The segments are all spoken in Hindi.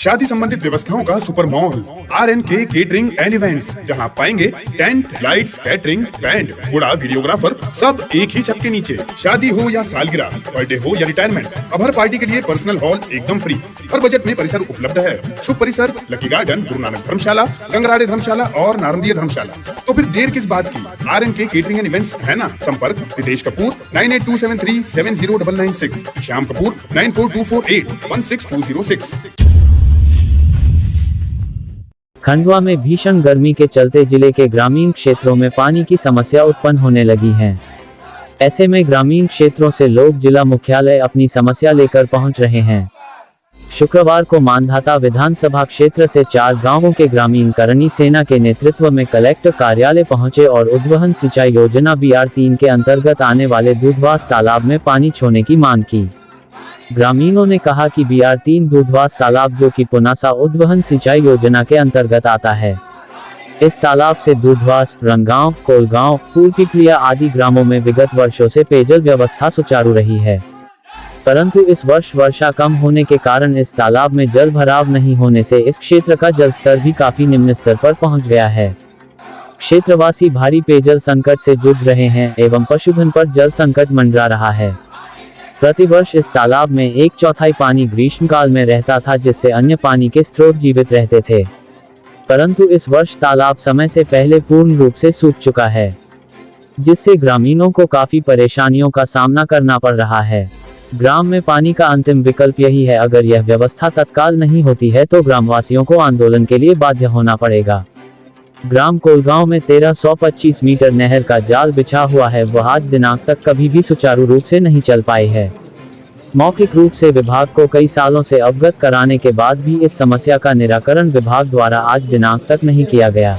शादी संबंधित व्यवस्थाओं का super mall RNK catering and events, जहां पाएंगे टेंट, लाइट्स, कैटरिंग, बैंड, घोड़ा, वीडियोग्राफर, सब एक ही छत के नीचे। शादी हो या सालगिरह, बर्थडे हो या रिटायरमेंट, अब हर पार्टी के लिए पर्सनल हॉल एकदम फ्री। हर बजट में परिसर उपलब्ध है। शुभ परिसर लकी गार्डन, गुरु नानक धर्मशाला, गंगराड़े धर्मशाला और नारंदिया धर्मशाला। तो फिर देर किस बात की? RNK केटरिंग एंड इवेंट्स है ना। संपर्क रितेश कपूर 9827370996, श्याम कपूर 9424816206। खंडवा में भीषण गर्मी के चलते जिले के ग्रामीण क्षेत्रों में पानी की समस्या उत्पन्न होने लगी है। ऐसे में ग्रामीण क्षेत्रों से लोग जिला मुख्यालय अपनी समस्या लेकर पहुंच रहे हैं। शुक्रवार को मांधाता विधानसभा क्षेत्र से 4 गांवों के ग्रामीण करणी सेना के नेतृत्व में कलेक्टर कार्यालय पहुंचे और उद्वहन सिंचाई योजना BR3 के अंतर्गत आने वाले दूधवास तालाब में पानी छोड़ने की मांग की। ग्रामीणों ने कहा कि BR3 दूधवास तालाब, जो कि पुनासा उद्वहन सिंचाई योजना के अंतर्गत आता है, इस तालाब से दूधवास, रंगांव, कोलगांव, फूलपिपलिया आदि ग्रामों में विगत वर्षों से पेयजल व्यवस्था सुचारू रही है, परंतु इस वर्ष वर्षा कम होने के कारण इस तालाब में जल भराव नहीं होने से इस क्षेत्र का जल स्तर भी काफी निम्न स्तर पर पहुंच गया है। क्षेत्रवासी भारी पेयजल संकट से जूझ रहे हैं एवं पशुधन पर जल संकट मंडरा रहा है। प्रतिवर्ष इस तालाब में 1/4 पानी ग्रीष्मकाल में रहता था, जिससे अन्य पानी के स्रोत जीवित रहते थे, परंतु इस वर्ष तालाब समय से पहले पूर्ण रूप से सूख चुका है, जिससे ग्रामीणों को काफी परेशानियों का सामना करना पड़ रहा है। ग्राम में पानी का अंतिम विकल्प यही है। अगर यह व्यवस्था तत्काल नहीं होती है तो ग्रामवासियों को आंदोलन के लिए बाध्य होना पड़ेगा। ग्राम कोलगांव में 1325 मीटर नहर का जाल बिछा हुआ है, वह आज दिनांक तक कभी भी सुचारू रूप से नहीं चल पाई है। मौखिक रूप से विभाग को कई सालों से अवगत कराने के बाद भी इस समस्या का निराकरण विभाग द्वारा आज दिनांक तक नहीं किया गया।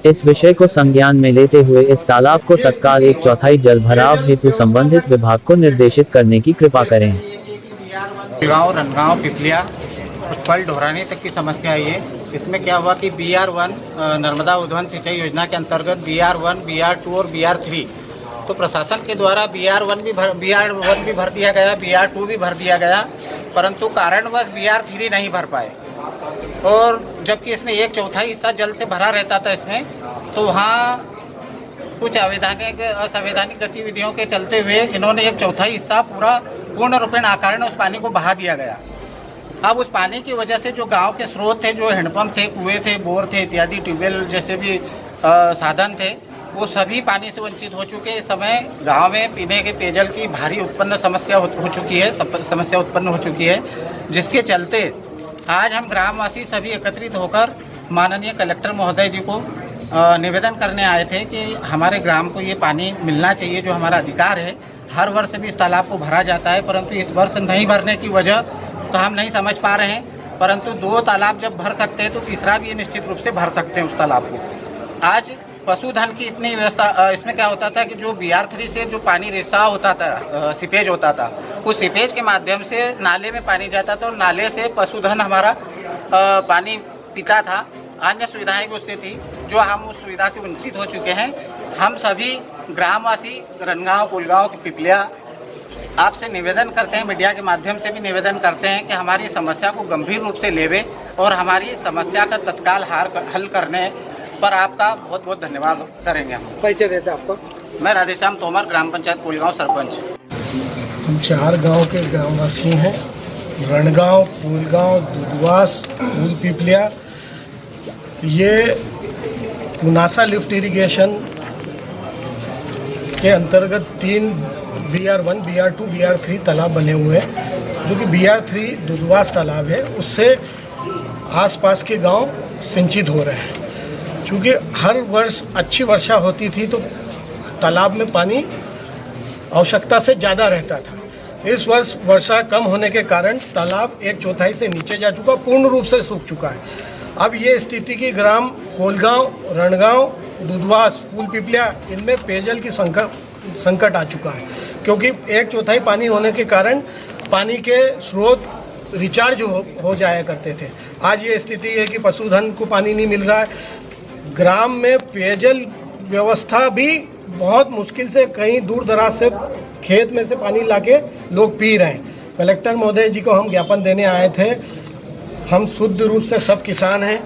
इस विषय को संज्ञान में लेते हुए इस तालाब को तत्काल 1/4 जल भराव हेतु संबंधित विभाग को निर्देशित करने की कृपा करें। गाँव रनगांव, पिपलिया, उत्पल, ढोरानी तक की समस्या ये। इसमें क्या हुआ कि BR1 नर्मदा उद्वहन सिंचाई योजना के अंतर्गत BR1, BR2 और BR3, तो प्रशासन के द्वारा BR1 भी भर दिया गया, BR2 भी भर दिया गया, परंतु कारणवश BR3 नहीं भर पाए। और जबकि इसमें 1/4 हिस्सा जल से भरा रहता था इसमें, तो वहाँ कुछ असंवैधानिक गतिविधियों के चलते हुए इन्होंने 1/4 हिस्सा पूर्ण रूपेण आकार में उस पानी को बहा दिया गया। अब उस पानी की वजह से जो गांव के स्रोत थे, जो हैंडपंप थे, कुएं थे, बोर थे इत्यादि, ट्यूबवेल जैसे भी साधन थे, वो सभी पानी से वंचित हो चुके। इस समय गांव में पीने के पेयजल की भारी समस्या उत्पन्न हो चुकी है, जिसके चलते आज हम ग्रामवासी सभी एकत्रित होकर माननीय कलेक्टर महोदय जी को निवेदन करने आए थे कि हमारे ग्राम को ये पानी मिलना चाहिए, जो हमारा अधिकार है। हर वर्ष भी इस तालाब को भरा जाता है, परंतु इस वर्ष नहीं भरने की वजह तो हम नहीं समझ पा रहे हैं, परंतु 2 तालाब जब भर सकते हैं तो तीसरा भी निश्चित रूप से भर सकते हैं उस तालाब को। आज पशुधन की इतनी व्यवस्था, इसमें क्या होता था कि जो BR3 से जो पानी रिसाव होता था, सीपेज होता था, उस सीपेज के माध्यम से नाले में पानी जाता था और नाले से पशुधन हमारा पानी पीता था। अन्य सुविधाएं भी उससे थी, जो हम उस सुविधा से वंचित हो चुके हैं। हम सभी ग्रामवासी रनगांव, कोलगांव, पिपलिया आपसे निवेदन करते हैं, मीडिया के माध्यम से भी निवेदन करते हैं कि हमारी समस्या को गंभीर रूप से लेवे और हमारी समस्या का तत्काल हल करने पर आपका बहुत बहुत धन्यवाद करेंगे। हम परिचय देते हैं आपको। मैं राधेश्याम तोमर, ग्राम पंचायत कोलगांव सरपंच। हम 4 गांव के ग्रामवासी हैं, रणगांव, कोलगांव, दूधवास, फूलपिपलिया। ये पुनासा लिफ्ट इरिगेशन के अंतर्गत 3 BR1, BR2, BR3 तालाब बने हुए हैं, जो कि BR3 दूधवास तालाब है, उससे आसपास के गांव सिंचित हो रहे हैं। क्योंकि हर वर्ष अच्छी वर्षा होती थी तो तालाब में पानी आवश्यकता से ज़्यादा रहता था। इस वर्ष वर्षा कम होने के कारण तालाब 1/4 से नीचे जा चुका, पूर्ण रूप से सूख चुका है। अब ये स्थिति की ग्राम कोलगांव, रणगांव, दूधवास, फूलपिपलिया, इनमें पेयजल की संकट आ चुका है, क्योंकि 1/4 पानी होने के कारण पानी के स्रोत रिचार्ज हो जाया करते थे। आज ये स्थिति है कि पशुधन को पानी नहीं मिल रहा है। ग्राम में पेयजल व्यवस्था भी बहुत मुश्किल से, कहीं दूर दराज से खेत में से पानी लाके लोग पी रहे हैं। कलेक्टर महोदय जी को हम ज्ञापन देने आए थे हम शुद्ध रूप से सब किसान हैं।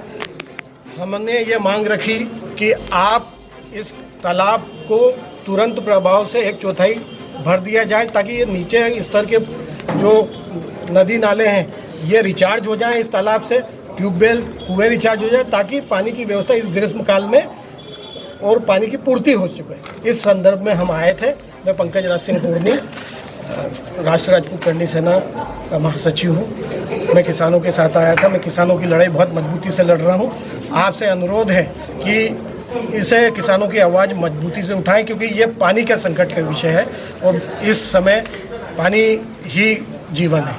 हमने ये मांग रखी कि आप इस तालाब को तुरंत प्रभाव से 1/4 भर दिया जाए, ताकि ये नीचे स्तर के जो नदी नाले हैं ये रिचार्ज हो जाएं इस तालाब से, ट्यूबवेल कुएं रिचार्ज हो जाए, ताकि पानी की व्यवस्था इस ग्रीष्म काल में और पानी की पूर्ति हो सके। इस संदर्भ में हम आए थे। मैं पंकज राज सिंह पूर्णी, राष्ट्रीय राजपूत करनी सेना का महासचिव हूँ। मैं किसानों के साथ आया था। मैं किसानों की लड़ाई बहुत मजबूती से लड़ रहा हूँ। आपसे अनुरोध है कि इसे किसानों की आवाज़ मजबूती से उठाएं, क्योंकि ये पानी के संकट का विषय है और इस समय पानी ही जीवन है।